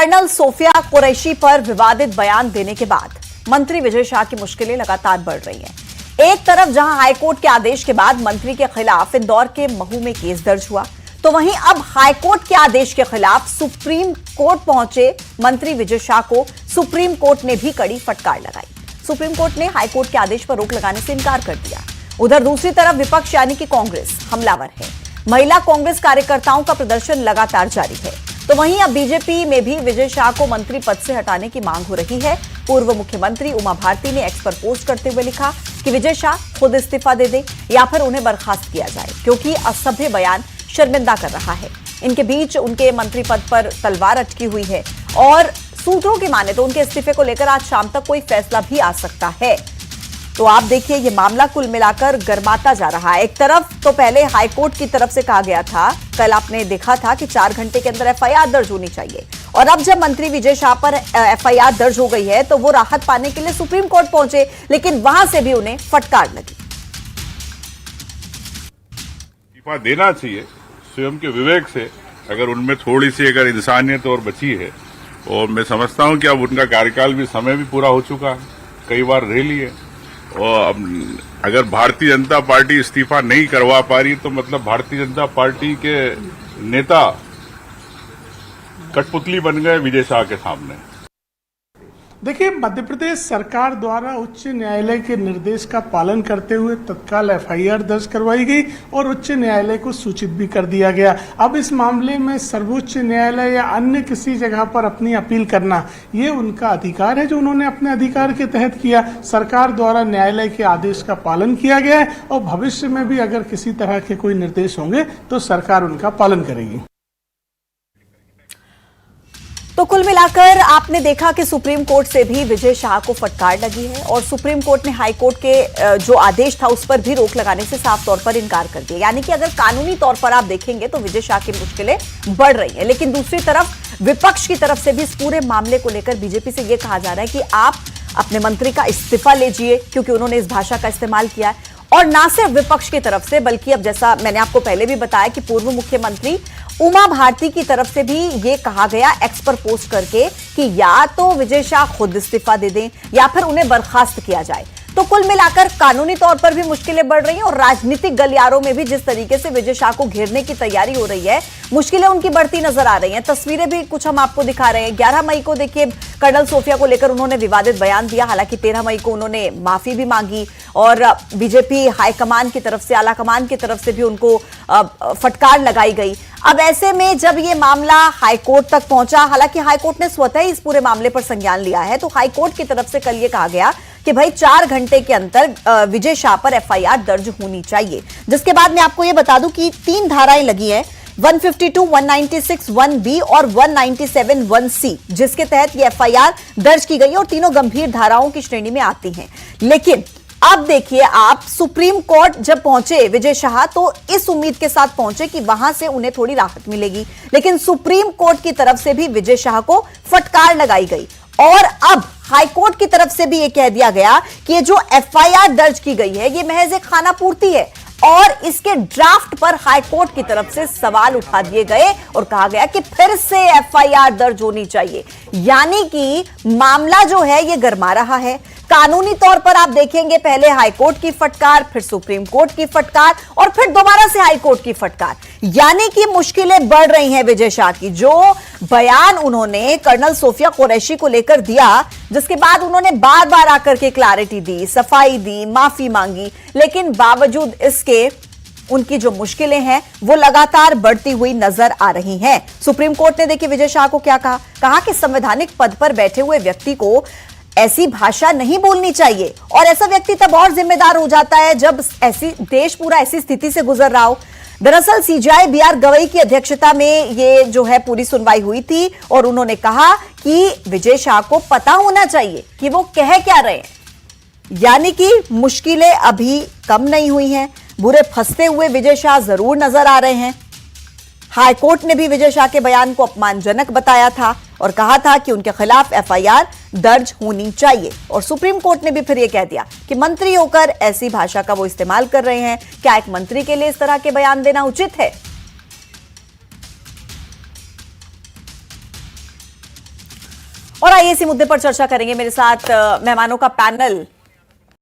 Colonel Sophia Qureshi पर विवादित बयान देने के बाद मंत्री विजय शाह की मुश्किलें लगातार बढ़ रही हैं। एक तरफ जहां हाईकोर्ट के आदेश के बाद मंत्री के खिलाफ इंदौर के महू में केस दर्ज हुआ, तो वहीं अब हाईकोर्ट के आदेश के खिलाफ सुप्रीम कोर्ट पहुंचे मंत्री विजय शाह को सुप्रीम कोर्ट ने भी कड़ी फटकार लगाई। सुप्रीम कोर्ट ने हाईकोर्ट के आदेश पर रोक लगाने से इनकार कर दिया। उधर दूसरी तरफ विपक्ष यानी कि कांग्रेस हमलावर है। महिला कांग्रेस कार्यकर्ताओं का प्रदर्शन लगातार जारी है। तो वहीं अब बीजेपी में भी विजय शाह को मंत्री पद से हटाने की मांग हो रही है। पूर्व मुख्यमंत्री उमा भारती ने एक्स पर पोस्ट करते हुए लिखा कि विजय शाह खुद इस्तीफा दे दें या फिर उन्हें बर्खास्त किया जाए, क्योंकि असभ्य बयान शर्मिंदा कर रहा है। इनके बीच उनके मंत्री पद पर तलवार अटकी हुई है और सूत्रों की माने तो उनके इस्तीफे को लेकर आज शाम तक कोई फैसला भी आ सकता है। तो आप देखिए, ये मामला कुल मिलाकर गर्माता जा रहा है। एक तरफ तो पहले हाईकोर्ट की तरफ से कहा गया था, कल आपने देखा था कि 4 घंटे के अंदर एफआईआर दर्ज होनी चाहिए, और अब जब मंत्री विजय शाह पर एफआईआर दर्ज हो गई है तो वो राहत पाने के लिए सुप्रीम कोर्ट पहुंचे, लेकिन वहां से भी उन्हें फटकार लगी। इस्तीफा देना चाहिए स्वयं के विवेक से, अगर उनमें थोड़ी सी अगर इंसानियत और बची है। और मैं समझता हूं कि अब उनका कार्यकाल भी समय भी पूरा हो चुका है, कई बार रह लिए। और अब अगर भारतीय जनता पार्टी इस्तीफा नहीं करवा पा रही तो मतलब भारतीय जनता पार्टी के नेता कठपुतली बन गए विजय शाह के सामने। देखिए, मध्य प्रदेश सरकार द्वारा उच्च न्यायालय के निर्देश का पालन करते हुए तत्काल एफआईआर दर्ज करवाई गई और उच्च न्यायालय को सूचित भी कर दिया गया। अब इस मामले में सर्वोच्च न्यायालय या अन्य किसी जगह पर अपनी अपील करना, ये उनका अधिकार है जो उन्होंने अपने अधिकार के तहत किया। सरकार द्वारा न्यायालय के आदेश का पालन किया गया है और भविष्य में भी अगर किसी तरह के कोई निर्देश होंगे तो सरकार उनका पालन करेगी। तो कुल मिलाकर आपने देखा कि सुप्रीम कोर्ट से भी विजय शाह को फटकार लगी है और सुप्रीम कोर्ट ने हाई कोर्ट के जो आदेश था उस पर भी रोक लगाने से साफ तौर पर इनकार कर दिया। यानी कि अगर कानूनी तौर पर आप देखेंगे तो विजय शाह की मुश्किलें बढ़ रही हैं, लेकिन दूसरी तरफ विपक्ष की तरफ से भी इस पूरे मामले को लेकर बीजेपी से यह कहा जा रहा है कि आप अपने मंत्री का इस्तीफा लीजिए, क्योंकि उन्होंने इस भाषा का इस्तेमाल किया है। और ना सिर्फ विपक्ष की तरफ से, बल्कि अब जैसा मैंने आपको पहले भी बताया कि पूर्व मुख्यमंत्री उमा भारती की तरफ से भी ये कहा गया एक्स पर पोस्ट करके कि या तो विजय शाह खुद इस्तीफा दे दें या फिर उन्हें बर्खास्त किया जाए। तो कुल मिलाकर कानूनी तौर पर भी मुश्किलें बढ़ रही हैं और राजनीतिक गलियारों में भी जिस तरीके से विजय शाह को घेरने की तैयारी हो रही है, मुश्किलें उनकी बढ़ती नजर आ रही हैं। तस्वीरें भी कुछ हम आपको दिखा रहे हैं। 11 मई को देखिए, कर्नल सोफिया को लेकर उन्होंने विवादित बयान दिया। हालांकि 13 मई को उन्होंने माफी भी मांगी और बीजेपी हाईकमान की तरफ से, आलाकमान की तरफ से भी उनको फटकार लगाई गई। अब ऐसे में जब ये मामला हाईकोर्ट तक पहुंचा, हालांकि हाईकोर्ट ने स्वतः ही इस पूरे मामले पर संज्ञान लिया है, तो हाईकोर्ट की तरफ से कल ये कहा गया कि भाई 4 घंटे के अंदर विजय शाह पर एफआईआर दर्ज होनी चाहिए। जिसके बाद मैं आपको ये बता दूं कि 3 धाराएं लगी हैं, 152, 196, 1B और 197, 1C, जिसके तहत ये एफआईआर दर्ज की गई और तीनों गंभीर धाराओं की श्रेणी में आती हैं। लेकिन अब देखिए, आप सुप्रीम कोर्ट जब पहुंचे विजय शाह तो इस उम्मीद के साथ पहुंचे कि वहां से उन्हें थोड़ी राहत मिलेगी, लेकिन सुप्रीम कोर्ट की तरफ से भी विजय शाह को फटकार लगाई गई और अब हाईकोर्ट की तरफ से भी यह कह दिया गया कि ये जो एफआईआर दर्ज की गई है ये महज एक खानापूर्ति है और इसके ड्राफ्ट पर हाईकोर्ट की तरफ से सवाल उठा दिए गए और कहा गया कि फिर से एफआईआर दर्ज होनी चाहिए। यानी कि मामला जो है ये गरमा रहा है। कानूनी तौर पर आप देखेंगे, पहले हाईकोर्ट की फटकार, फिर सुप्रीम कोर्ट की फटकार और फिर दोबारा से हाईकोर्ट की फटकार। यानी कि मुश्किलें बढ़ रही हैं विजय शाह की। जो बयान उन्होंने कर्नल सोफिया कुरैशी को लेकर दिया, जिसके बाद उन्होंने बार बार आकर के क्लैरिटी दी, सफाई दी, माफी मांगी, लेकिन बावजूद इसके उनकी जो मुश्किलें हैं वो लगातार बढ़ती हुई नजर आ रही हैं। सुप्रीम कोर्ट ने देखिए विजय शाह को क्या कहा कि संवैधानिक पद पर बैठे हुए व्यक्ति को ऐसी भाषा नहीं बोलनी चाहिए और ऐसा व्यक्ति तब और जिम्मेदार हो जाता है जब देश पूरा ऐसी स्थिति से गुजर रहा हो। दरअसल सीजेआई बीआर गवई की अध्यक्षता में ये जो है पूरी सुनवाई हुई थी और उन्होंने कहा कि विजय शाह को पता होना चाहिए कि वो कह क्या रहे हैं। यानी कि मुश्किलें अभी कम नहीं हुई हैं, बुरे फंसते हुए विजय शाह जरूर नजर आ रहे हैं। हाईकोर्ट ने भी विजय शाह के बयान को अपमानजनक बताया था और कहा था कि उनके खिलाफ एफआईआर दर्ज होनी चाहिए और सुप्रीम कोर्ट ने भी फिर यह कह दिया कि मंत्री होकर ऐसी भाषा का वो इस्तेमाल कर रहे हैं। क्या एक मंत्री के लिए इस तरह के बयान देना उचित है? और आइए इसी मुद्दे पर चर्चा करेंगे। मेरे साथ मेहमानों का पैनल